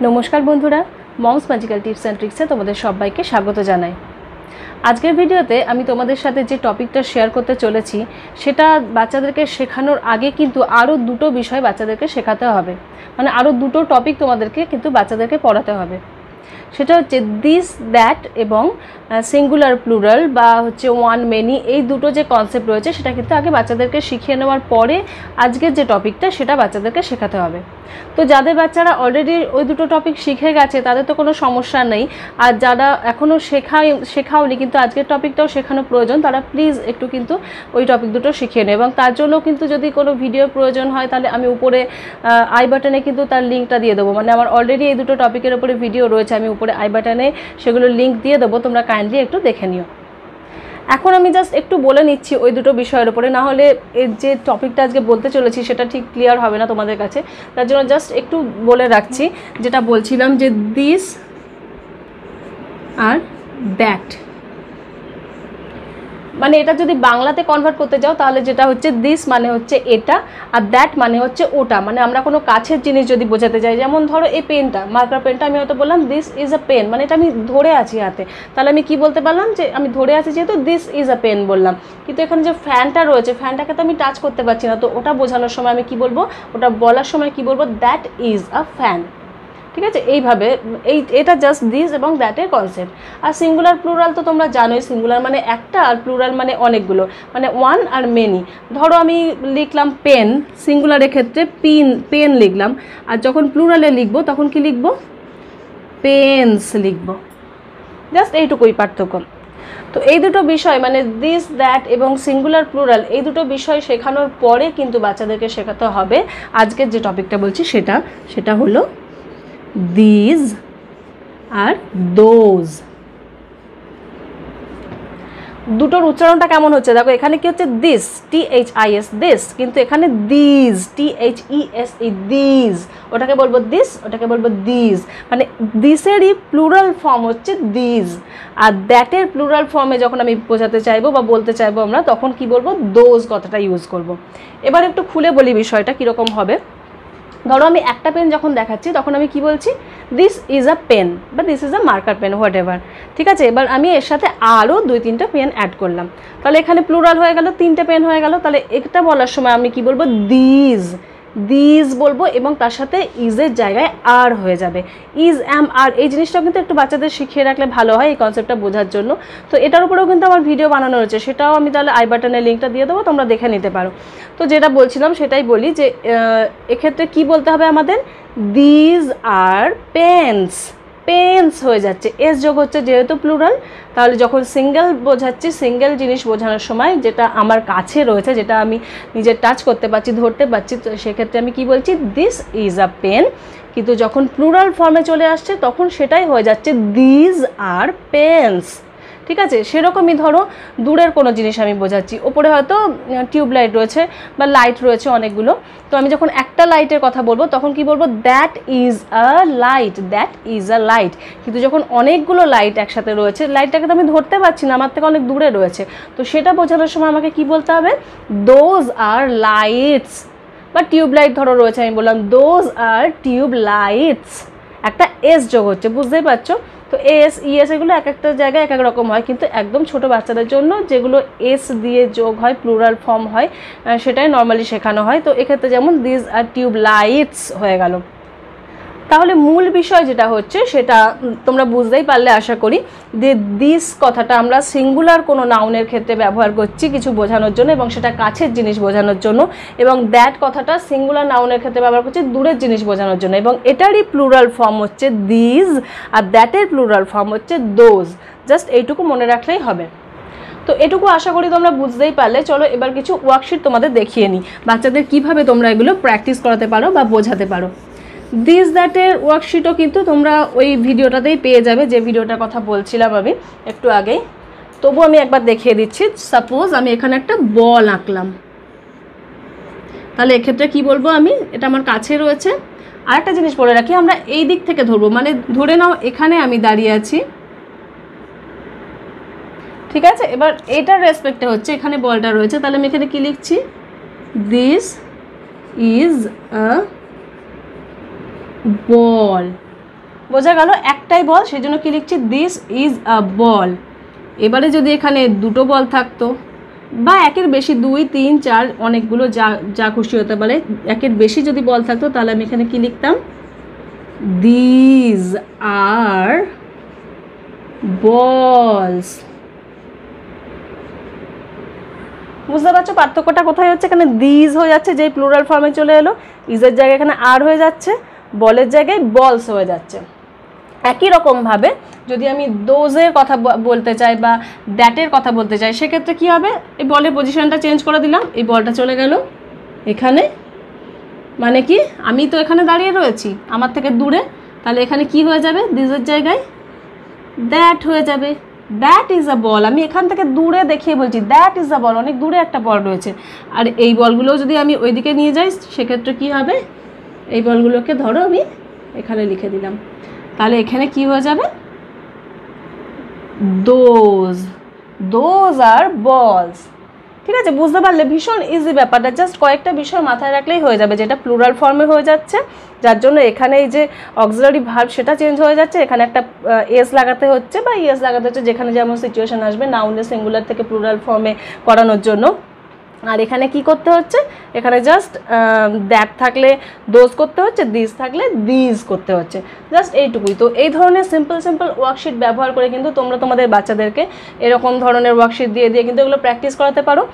নমস্কার বন্ধুরা, moms magical tips and ট্রিক্সে তোমাদের সবাইকে স্বাগত জানাই। আজকের ভিডিওতে আমি তোমাদের সাথে যে টপিকটা শেয়ার করতে চলেছি সেটা বাচ্চাদেরকে শেখানোর আগে কিন্তু আরও দুটো বিষয় বাচ্চাদেরকে শেখাতে হবে, মানে আরও দুটো টপিক তোমাদেরকে কিন্তু বাচ্চাদেরকে পড়াতে হবে। সেটা হচ্ছে দিস, দ্যাট এবং সিঙ্গুলার প্লুরাল বা হচ্ছে ওয়ান মেনি, এই দুটো যে কনসেপ্ট রয়েছে সেটা কিন্তু আগে বাচ্চাদেরকে শিখিয়ে নেওয়ার পরে আজকের যে টপিকটা সেটা বাচ্চাদেরকে শেখাতে হবে। তো যাদের বাচ্চারা অলরেডি ওই দুটো টপিক শিখে গেছে তাদের তো কোনো সমস্যা নেই, আর যারা এখনও শেখাওনি কিন্তু আজকের টপিকটাও শেখানো প্রয়োজন, তারা প্লিজ একটু কিন্তু ওই টপিক দুটো শিখিয়ে নেয়। এবং তার জন্য কিন্তু যদি কোনো ভিডিওর প্রয়োজন হয় তাহলে আমি উপরে আই বাটনে কিন্তু তার লিঙ্কটা দিয়ে দেবো, মানে আমার অলরেডি এই দুটো টপিকের উপরে ভিডিও রয়েছে, আমি উপরে আই বাটনে সেগুলোর লিঙ্ক দিয়ে দেবো, তোমরা কাইন্ডলি একটু দেখে নিও। এখন আমি জাস্ট একটু বলে নিচ্ছি ওই দুটো বিষয়ের উপরে, না হলে এর যে টপিকটা আজকে বলতে চলেছি সেটা ঠিক ক্লিয়ার হবে না তোমাদের কাছে। তার জন্য জাস্ট একটু বলে রাখছি, যেটা বলছিলাম যে দিস আর দ্যাট, মানে এটা যদি বাংলাতে কনভার্ট করতে যাও তাহলে যেটা হচ্ছে দিস মানে হচ্ছে এটা, আর দ্যাট মানে হচ্ছে ওটা। মানে আমরা কোনো কাছের জিনিস যদি বোঝাতে চাই, যেমন ধরো এই পেনটা, মার্কার পেনটা, আমি হয়তো বললাম দিস ইজ আ পেন, মানে এটা আমি ধরে আছি হাতে, তাহলে আমি কি বলতে পারলাম যে আমি ধরে আছি যেহেতু দিস ইজ আ পেন বললাম। কিন্তু এখানে যে ফ্যানটা রয়েছে, ফ্যানটাকে তো আমি টাচ করতে পারছি না, তো ওটা বোঝানোর সময় আমি কি বলবো, ওটা বলার সময় কি বলবো, দ্যাট ইজ আ ফ্যান। ঠিক আছে, এইভাবে এটা জাস্ট দিস এবং দ্যাটের কনসেপ্ট। আর সিঙ্গুলার প্লুরাল তো তোমরা জানোই, সিঙ্গুলার মানে একটা আর প্লুরাল মানে অনেকগুলো, মানে ওয়ান আর মেনি। ধরো আমি লিখলাম পেন, সিঙ্গুলারের ক্ষেত্রে পেন লিখলাম, আর যখন প্লুরালে লিখবো তখন কি লিখবো, পেন্স লিখবো। জাস্ট এইটুকুই পার্থক্য। তো এই দুটো বিষয় মানে দিস, দ্যাট এবং সিঙ্গুলার প্লুরাল, এই দুটো বিষয় শেখানোর পরে কিন্তু বাচ্চাদেরকে শেখাতে হবে আজকের যে টপিকটা বলছি সেটা হলো these আর those। দুটোর উচ্চারণটা কেমন হচ্ছে দেখো, এখানে কি হচ্ছে দিস, THIS দিস, কিন্তু এখানে দিস, THES, দিস। ওটাকে বলবো দিস, ওটাকে বলবো দিস। মানে দিসেরই প্লুরাল ফর্ম হচ্ছে দিস, আর দ্যাটের প্লুরাল ফর্মে যখন আমি বোঝাতে চাইবো বা বলতে চাইবো আমরা, তখন কি বলবো, দোজ কথাটা ইউজ করব। এবার একটু খুলে বলি বিষয়টা কীরকম হবে। ধরো আমি একটা পেন যখন দেখাচ্ছি তখন আমি কি বলছি, দিস ইজ আ পেন বা this is a marker pen, whatever. ঠিক আছে, এবার আমি এর সাথে আরও 2-3টা পেন অ্যাড করলাম, তাহলে এখানে প্লুরাল হয়ে গেল, 3টে পেন হয়ে গেল। তাহলে এটা বলার সময় আমি কি বলবো, দিস বলবো, এবং তার সাথে ইজের জায়গায় আর হয়ে যাবে, ইজ অ্যাম আর। এই জিনিসটাও কিন্তু একটু বাচ্চাদের শিখিয়ে রাখলে ভালো হয় এই কনসেপ্টটা বোঝার জন্য। তো এটার উপরেও কিন্তু আমার ভিডিও বানানো রয়েছে, সেটাও আমি তাহলে আই বাটনে লিঙ্কটা দিয়ে দেবো, তোমরা দেখে নিতে পারো। তো যেটা বলছিলাম সেটাই বলি যে এক্ষেত্রে কি বলতে হবে আমাদের, দিজ আর পেন্স হয়ে যাচ্ছে, এস যোগ হচ্ছে যেহেতু প্লুরাল। তাহলে যখন সিঙ্গেল বোঝাচ্ছি, সিঙ্গেল জিনিস বোঝানোর সময় যেটা আমার কাছে রয়েছে, যেটা আমি নিজে টাচ করতে পারছি, ধরতে পারছি, তো সেক্ষেত্রে আমি কি বলছি, দিস ইজ আ পেন। কিন্তু যখন প্লুরাল ফর্মে চলে আসছে তখন সেটাই হয়ে যাচ্ছে দিজ আর পেন্স। ঠিক আছে, সেরকমই ধরো দূরের কোনো জিনিস আমি বোঝাচ্ছি, ওপরে হয়তো টিউবলাইট রয়েছে বা লাইট রয়েছে অনেকগুলো, তো আমি যখন একটা লাইটের কথা বলবো তখন কি বলবো, that is a light, that is a light. কিন্তু যখন অনেকগুলো লাইট একসাথে রয়েছে, লাইটটাকে তো আমি ধরতে পারছি না, আমার থেকে অনেক দূরে রয়েছে, তো সেটা বোঝানোর সময় আমাকে কি বলতে হবে, দোজ আর লাইটস। বা টিউবলাইট ধরো রয়েছে, আমি বললাম দোজ আর টিউব লাইটস, একটা এস যোগ হচ্ছে, বুঝতেই পারছো। তো এস, ইএস এগুলো এক একটা জায়গায় এক এক রকম হয়, কিন্তু একদম ছোট বাচ্চাদের জন্য যেগুলো এস দিয়ে যোগ হয়, প্লুরাল ফর্ম হয়, সেটাই নর্মালি শেখানো হয়। তো এক্ষেত্রে যেমন দিস আর টিউব লাইটস হয়ে গেল। তাহলে মূল বিষয় যেটা হচ্ছে সেটা তোমরা বুঝতেই পারলে আশা করি, যে দিস কথাটা আমরা সিঙ্গুলার কোনো নাউনের ক্ষেত্রে ব্যবহার করছি কিছু বোঝানোর জন্য, এবং সেটা কাছের জিনিস বোঝানোর জন্য, এবং দ্যাট কথাটা সিঙ্গুলার নাউনের ক্ষেত্রে ব্যবহার করছি দূরের জিনিস বোঝানোর জন্য, এবং এটারই প্লুরাল ফর্ম হচ্ছে দিস আর দ্যাটের প্লুরাল ফর্ম হচ্ছে দোজ। জাস্ট এইটুকু মনে রাখলেই হবে। তো এটুকু আশা করি তোমরা বুঝতেই পারলে। চলো এবার কিছু ওয়ার্কশিট তোমাদের দেখিয়ে নিই, বাচ্চাদের কিভাবে তোমরা এগুলো প্র্যাকটিস করাতে পারো বা বোঝাতে পারো। দিস দ্যাটের ওয়ার্কশিটও কিন্তু তোমরা ওই ভিডিওটাতেই পেয়ে যাবে, যে ভিডিওটার কথা বলছিলাম আমি একটু আগেই। তবু আমি একবার দেখিয়ে দিচ্ছি। সাপোজ আমি এখানে একটা বল আঁকলাম, তাহলে এক্ষেত্রে কি বলবো আমি, এটা আমার কাছে রয়েছে। আর একটা জিনিস বলে রাখি, আমরা এই দিক থেকে ধরবো, মানে ধরে নাও এখানে আমি দাঁড়িয়ে আছি, ঠিক আছে। এবার এটার রেসপেক্টে হচ্ছে এখানে বলটা রয়েছে, তাহলে আমি এখানে কি লিখছি, দিস ইজ আ বল। বোঝা গেল? একটাই বল, সেই জন্য কি লিখছি, দিস ইজ আ বল। এবারে যদি এখানে দুটো বল থাকতো বা একের বেশি 2, 3, 4 অনেকগুলো যা খুশি হতে পারে, একের বেশি যদি বল থাকতো তাহলে আমি এখানে কি লিখতাম, দিজ আর বলস। বুঝতে পারছো পার্থক্যটা কোথায় হচ্ছে? এখানে দিজ হয়ে যাচ্ছে, যেই প্লুরাল ফর্মে চলে এলো, ইজের জায়গায় এখানে আর হয়ে যাচ্ছে, বলের জায়গায় বলস হয়ে যাচ্ছে। একই রকমভাবে যদি আমি দোজের কথা বলতে চাই বা দ্যাটের কথা বলতে চাই, সেক্ষেত্রে কী হবে, এই বলের পজিশনটা চেঞ্জ করে দিলাম, এই বলটা চলে গেল এখানে, মানে কি আমি তো এখানে দাঁড়িয়ে রয়েছি আমার থেকে দূরে, তাহলে এখানে কি হয়ে যাবে, দিজের জায়গায় দ্যাট হয়ে যাবে। দ্যাট ইজ আ বল, আমি এখান থেকে দূরে দেখিয়ে বলছি দ্যাট ইজ আ বল, অনেক দূরে একটা বল রয়েছে। আর এই বলগুলো যদি আমি ওইদিকে নিয়ে যাই, সেক্ষেত্রে কি হবে, এই বলগুলোকে ধরো আমি এখানে লিখে দিলাম, তাহলে এখানে কি হয়ে যাবে, দোজ আর বলস। ঠিক আছে, বুঝতে পারলে? ভীষণ ইজি ব্যাপারটা, জাস্ট কয়েকটা বিষয় মাথায় রাখলেই হয়ে যাবে, যেটা প্লুরাল ফর্মে হয়ে যাচ্ছে, যার জন্য এখানে এই যে অক্সিলারি ভার্ব সেটা চেঞ্জ হয়ে যাচ্ছে, এখানে একটা এস লাগাতে হচ্ছে বা ইএস লাগাতে হচ্ছে, যেখানে যেমন সিচুয়েশন আসবে নাউনের সিঙ্গুলার থেকে প্লুরাল ফর্মে করানোর জন্য। আর এখানে কি করতে হচ্ছে, এখানে জাস্ট দ্যাট থাকলে দোজ করতে হচ্ছে, দিস থাকলে দিস করতে হচ্ছে, জাস্ট এইটুকুই। তো এই ধরনের সিম্পল ওয়ার্কশিট ব্যবহার করে কিন্তু তোমরা তোমাদের বাচ্চাদেরকে এরকম ধরনের ওয়ার্কশিট দিয়ে কিন্তু এগুলো প্র্যাকটিস করাতে পারো।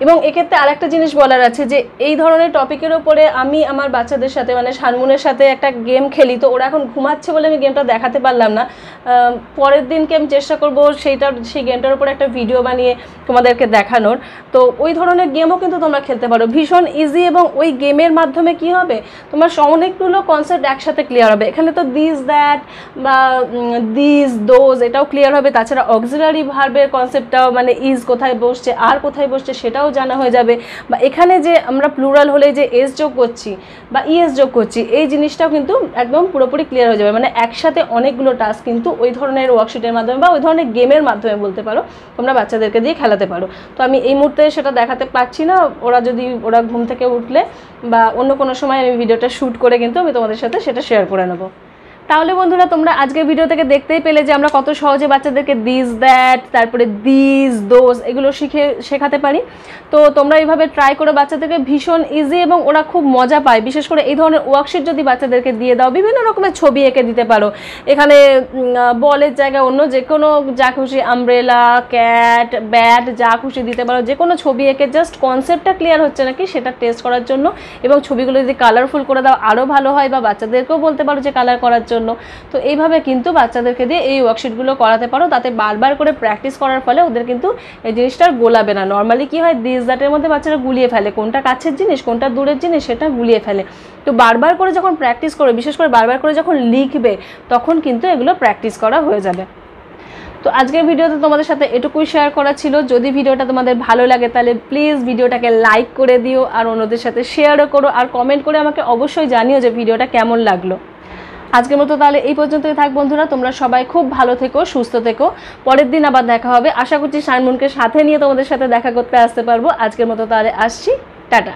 এবং এক্ষেত্রে আরেকটা জিনিস বলার আছে যে এই ধরনের টপিকের ওপরে আমি আমার বাচ্চাদের সাথে মানে শানমুনের সাথে একটা গেম খেলি, তো ওরা এখন ঘুমাচ্ছে বলে আমি গেমটা দেখাতে পারলাম না, পরের দিনকে আমি চেষ্টা করব সেই গেমটার উপরে একটা ভিডিও বানিয়ে তোমাদেরকে দেখানোর। তো ওই ধরনের গেমও কিন্তু তোমরা খেলতে পারো, ভীষণ ইজি, এবং ওই গেমের মাধ্যমে কি হবে, তোমার অনেকগুলো কনসেপ্ট একসাথে ক্লিয়ার হবে। এখানে তো দিস দ্যাট বা দিস দোজ এটাও ক্লিয়ার হবে, তাছাড়া অক্সিলারি ভার্বের কনসেপ্টটাও, মানে ইজ কোথায় বসছে আর কোথায় বসছে সেটাও জানা হয়ে যাবে, বা এখানে যে আমরা প্লুরাল হলে যে এস যোগ করছি বা ইএস যোগ করছি, এই জিনিসটাও কিন্তু একদম পুরোপুরি ক্লিয়ার হয়ে যাবে। মানে একসাথে অনেকগুলো টাস্ক কিন্তু ওই ধরনের ওয়ার্কশিটের মাধ্যমে বা ওই ধরনের গেমের মাধ্যমে বলতে পারো তোমরা বাচ্চাদেরকে দিয়ে খেলাতে পারো। তো আমি এই মুহূর্তে সেটা দেখাতে পারছি না, ওরা ঘুম থেকে উঠলে বা অন্য কোনো সময় আমি ভিডিওটা শ্যুট করে কিন্তু আমি তোমাদের সাথে সেটা শেয়ার করে নেবো। তাহলে বন্ধুরা, তোমরা আজকের ভিডিও থেকে দেখতেই পেলে যে আমরা কত সহজে বাচ্চাদেরকে দিস দ্যাট, তারপরে দিস দোজ এগুলো শেখাতে পারি। তো তোমরা এইভাবে ট্রাই করো, বাচ্চাদেরকে ভীষণ ইজি এবং ওরা খুব মজা পায়। বিশেষ করে এই ধরনের ওয়ার্কশিট যদি বাচ্চাদেরকে দিয়ে দাও, বিভিন্ন রকমের ছবি এঁকে দিতে পারো, এখানে বলের জায়গায় অন্য যে কোনো যা খুশি, আমব্রেলা, ক্যাট, ব্যাট যা খুশি দিতে পারো, যে কোনো ছবি এঁকে জাস্ট কনসেপ্টটা ক্লিয়ার হচ্ছে নাকি সেটা টেস্ট করার জন্য। এবং ছবিগুলো যদি কালারফুল করে দাও আরও ভালো হয়, বা বাচ্চাদেরকেও বলতে পারো যে কালার করার জন্য। তো এইভাবে কিন্তু বাচ্চাদেরকে দিয়ে এই ওয়ার্কশিটগুলো করাতে পারো, তাতে বারবার করে প্র্যাকটিস করার ফলে ওদের কিন্তু এই জিনিসটা গোলাবে না। নর্মালি কি হয়, দিস দ্যাটের মধ্যে বাচ্চারা গুলিয়ে ফেলে, কোনটা কাছের জিনিস কোনটা দূরের জিনিস সেটা গুলিয়ে ফেলে। তো বারবার করে যখন প্র্যাকটিস করবে, বিশেষ করে বারবার করে যখন লিখবে, তখন কিন্তু এগুলো প্র্যাকটিস করা হয়ে যাবে। তো আজকের ভিডিওতে তোমাদের সাথে এটুকুই শেয়ার করা ছিল। যদি ভিডিওটা তোমাদের ভালো লাগে তাহলে প্লিজ ভিডিওটাকে লাইক করে দিও, আর অন্যদের সাথে শেয়ারও করো, আর কমেন্ট করে আমাকে অবশ্যই জানিও যে ভিডিওটা কেমন লাগলো। আজকের মতো তাহলে এই পর্যন্তই থাক বন্ধুরা, তোমরা সবাই খুব ভালো থেকো, সুস্থ থেকো। পরের দিন আবার দেখা হবে, আশা করছি শানমুনকে সাথে নিয়ে তোমাদের সাথে দেখা করতে আসতে পারবো। আজকের মতো তাহলে আসছি, টাটা।